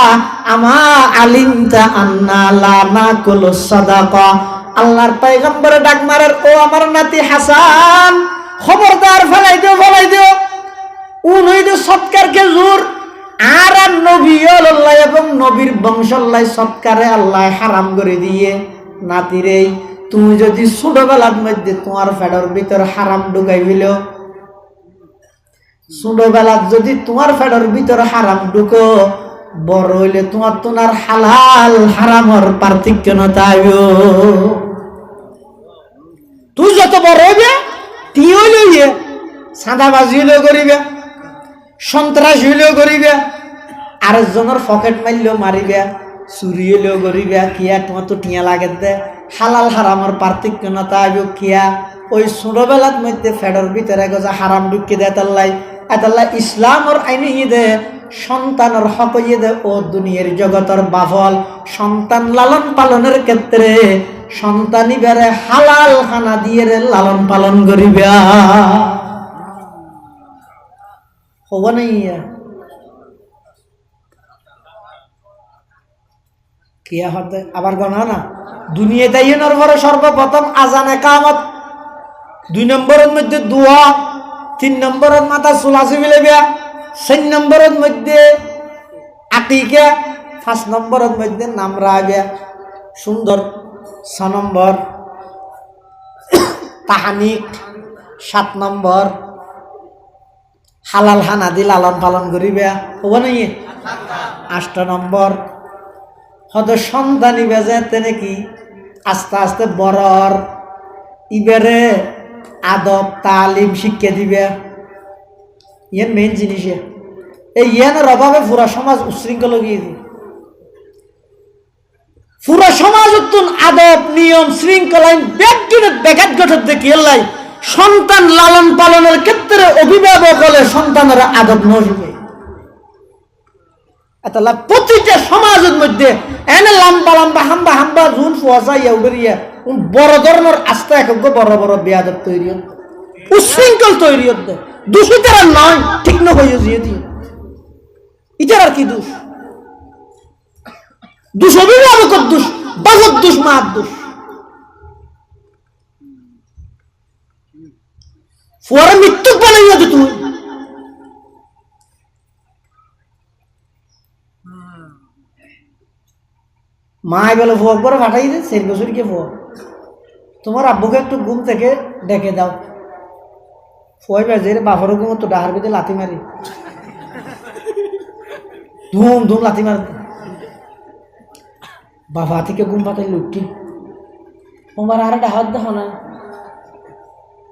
আমা আলিমতা আন্না লা নাকুলু সাদাকা আল্লাহর পয়গম্বরে ডাক মারে ও আমার নাতি হাসান খবরদার ফেলাই দিও উনইদে সৎকার খেজুর আর নবী আল্লাহ এবং নবীর বংশল্লাহ সৎকারে আল্লাহ হারাম করে দিয়ে নাতিরে তুমি যদি ছোটবেলার মধ্যে তোমার ফেডর ভিতর হারাম ঢুকাই দিল ছোটবেলা যদি তোমার ফেডর ভিতর হারাম ঢুকো বড় হইলে তোমার হালাল হারামর পার্থক্য নতাইব তুই যত বড় হইবে তুই হইলে সাদাবাজি হইলেও করিবে সন্ত্রাস হইলেও করিবে আরেকজনের পকেট মারলেও মারিবে চুরি হইলেও করিবে কিয়া তোমার তো টিয়া লাগে দে হালাল হারামর পার্থক্য নতাইব কিয়া ওই ছোটবেলার মধ্যে ফেডর ভিতরে গজা হারাম ঢুকিয়ে দেয় এতাল্লাই ইসলামর আইনে দে সন্তানের হক দে ও দুনিয়ার জগতের বাফল সন্তান লালন পালনের ক্ষেত্রে সন্তানি বেড়ে হালাল খানা দিয়ে লালন পালন করিবে হব না কিয়া হতে আবার গণা না দুনিয়া দাইনের পরে সর্বপ্রথম আজান একামত 2 নম্বরের মধ্যে দোয়া 3 নম্বরের মাথা চুলাচি মিলাইবা 4 নম্বরের মধ্যে আকিকা 5 নম্বরের মধ্যে নাম রাখবে সুন্দর 6 নম্বর তাহানিক 7 নম্বর হালাল হানা দি লালন পালন করিবে হব না 8 নম্বর হদ সন্তানি বেজে নাকি আস্তে আস্তে বড়র ইবারে আদব তালিম শিক্ষা দিবে ইয়ান মেইন জিনিস এই ইয়ানের অভাবে পুরা সমাজ উশৃঙ্খল গিয়ে দিয়ে পুরা সমাজ উত্তন আদব নিয়ম শৃঙ্খলায় ব্যাঘাত ঘটে দেখি এলাই সন্তান লালন পালনের ক্ষেত্রে অভিভাবক হলে সন্তানের আদব নজবে এতলা প্রতিটা সমাজের মধ্যে এনে লম্বা হাম্বা জুন ফুয়াশা ইয়া বড় ধরনের আস্থা এক বড় বড় বেয়াদব তৈরি উশৃঙ্খল তৈরি হতে দোষীদের নয় ঠিক না হয়ে দিয়ে দিয়ে ইটার আর কি দোষ অভিভাবকের দোষ বাজর দোষ মার দোষ ফুয়ারে মৃত্যু বানাইয়া দে তুই মায় বলে ফুয়া করে পাঠাই দে 4 বছর কে ফুয়া তোমার আব্বুকে একটু ঘুম থেকে ডেকে দাও ফুয়াই বাজে বাপর ঘুম তো ডাহার ভিতরে লাথি মারি ধুম ধুম লাথি মারতে বাবা থেকে ঘুম পাতাই লুটি তোমার আর ডাহাত দেখো না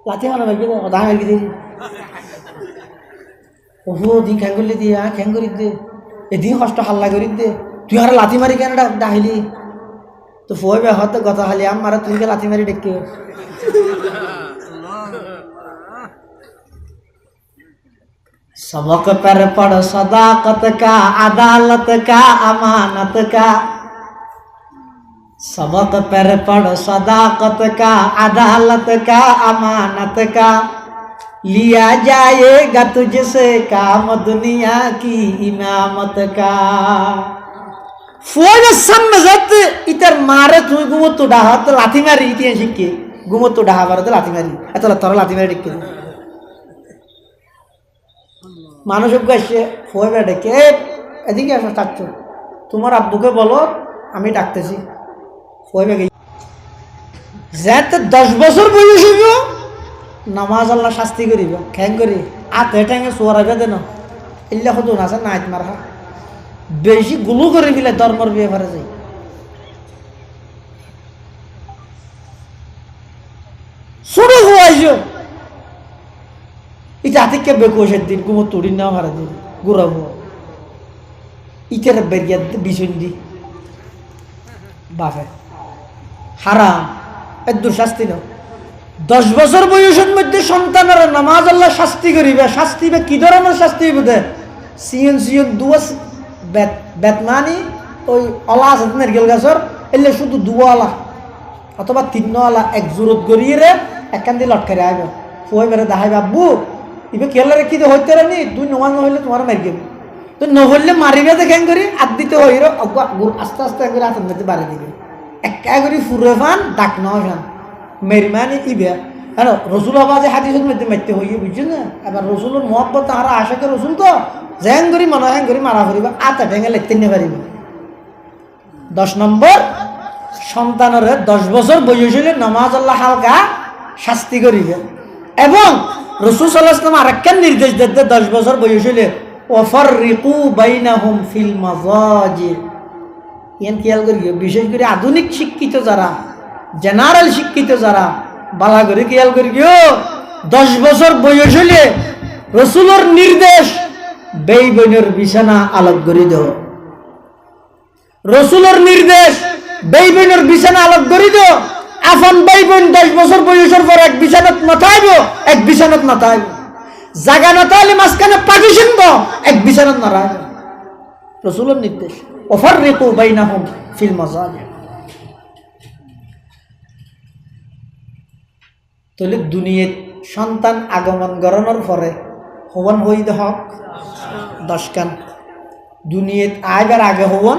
লাথি হানা ভাবি অধা মেলকি দিয়ে ওহো দি খ্যাঙ্গুলি দিয়ে খ্যাঙ্গুরি দে এদিন কষ্ট হাল্লা করি দে তুই আর লাথি মারি কেন ডাহিলি তো ফুয়াই বে হতে কথা খালি আমার তুইকে লাথি মারি ডেকে सबक पर पढ़ सदाकत का अदालत का अमानत का सबक पर पढ़ सदाकत का अदालत का अमानत का लिया जाएगा तुझसे काम दुनिया की इमामत का ফুয়ের সামনে যাতে ইতার মারে তুই গুমত ডাহা তো লাথি মারি ইতিহাস শিখে গুমত ডাহা মারে তো লাথি মারি এত তোর লাথি মারি ডেকে মানুষ আসছে ফুয়ে ডেকে এদিকে আসো চাচ্ছ তোমার আব্বুকে বলো আমি ডাকতেছি ফুয়ে গেছি যাতে 10 বছর বয়স হইব নামাজ আল্লাহ শাস্তি করিব খ্যাং করি আতে ঠ্যাঙে সোয়ারাবে দেন ইল্লা হতো না নাইট মারা বেশি গুলো করে ফেলে ধর্মর বিয়ে ভরে যায় ছোট হওয়াইছ এটা হাতিকে বেকোষের দিন কুমো তুড়ি না ভাড়া দিন ঘুরাবো ইটার বেরিয়া বিছুন দি বাফে হারাম এর দুঃশাস্তি না 10 বছর বয়সের মধ্যে সন্তানের নামাজ আল্লাহ শাস্তি করিবে শাস্তি বা কি ধরনের শাস্তি হইবে সিয়ন সিয়ন দুয়াস বেতমানি ওই অলা আছে নারকেল গাছর এলে শুধু দুয়ালা অথবা তিনওয়ালা এক জোরত গড়িয়ে রে একখান দিয়ে লটকারে আইব ফুয়ে মেরে দাহাই বাবু ইবে কেলারে কি হইতে নি তুই নমাজ নহইলে তোমার মারি দেব তুই নহইলে মারিবে দেখেন করি আদ দিতে হইর আস্তে আস্তে করে হাতের মধ্যে বাড়ি দিবে একা করে ফুরে ফান ডাক নয় ফান মেরমানি ইবে হ্যাঁ রসুল আবাজে হাদিসের মধ্যে মারতে হইয়ে বুঝছেন না এবার রসুলের মহব্বত তাহারা আশাকে রসুল তো জ্যাং করি মনে হ্যাং করি মারা করিবা আতা ভেঙে লেখতে নিতে পারিব 10 নম্বর সন্তানের 10 বছর বয়স হইলে নামাজ আল্লাহ হালকা শাস্তি করিবে এবং রসুল সাল্লাল্লাহু আলাইহি ওয়াসাল্লাম আরেকটা নির্দেশ দিতে 10 বছর বয়স হইলে ওয়াফাররিকু বাইনাহুম ফিল মাযাজি ইয়ান খেয়াল করিও বিশেষ করে আধুনিক শিক্ষিত যারা জেনারেল শিক্ষিত যারা বালা করে খেয়াল করিও 10 বছর বয়স হইলে রসুলের নির্দেশ বেই বোনের বিছানা আলাপ করে দাও রসুলের নির্দেশ বেই বোনের বিছানা আলাপ করে দাও আফন বেই বোন 10 বছর বয়সের পর এক বিছানাত মাথাইব এক বিছানাত মাথাইব জায়গা না তাহলে মাঝখানে পার্টিশন দাও এক বিছানাত না রাখবে রসুলের নির্দেশ ওয়াফাররিকু বাইনাহুম ফিল মাযাজি তাহলে দুনিয়ায় সন্তান আগমন গড়ানোর পরে হওয়ান হইদ হক 10 কান দুনিয়াত আইবার আগে হওয়ান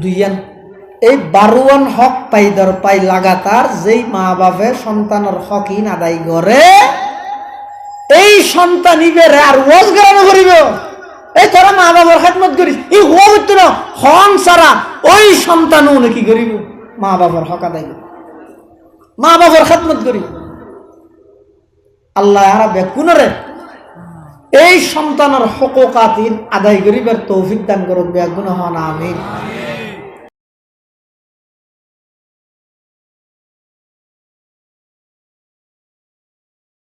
2 এই 12 হক পাইদর পাই লাগাতার যেই মা বাপে সন্তানের হকই আদায় করে এই সন্তান ইবেরে আর ওয়াজ গড়ানো করিব এই তোরা মা বাবার খেদমত করিস এই হওয়া হইতো না হন সারা ওই সন্তানও নাকি করিব মা বাবার হক আদায় মা বাবার খেদমত করিব আল্লাহ আরা বেকুনরে এই সন্তানের হকুকাতিন আদায় করিবার তৌফিক দান করুক বেগুন হন আমিন।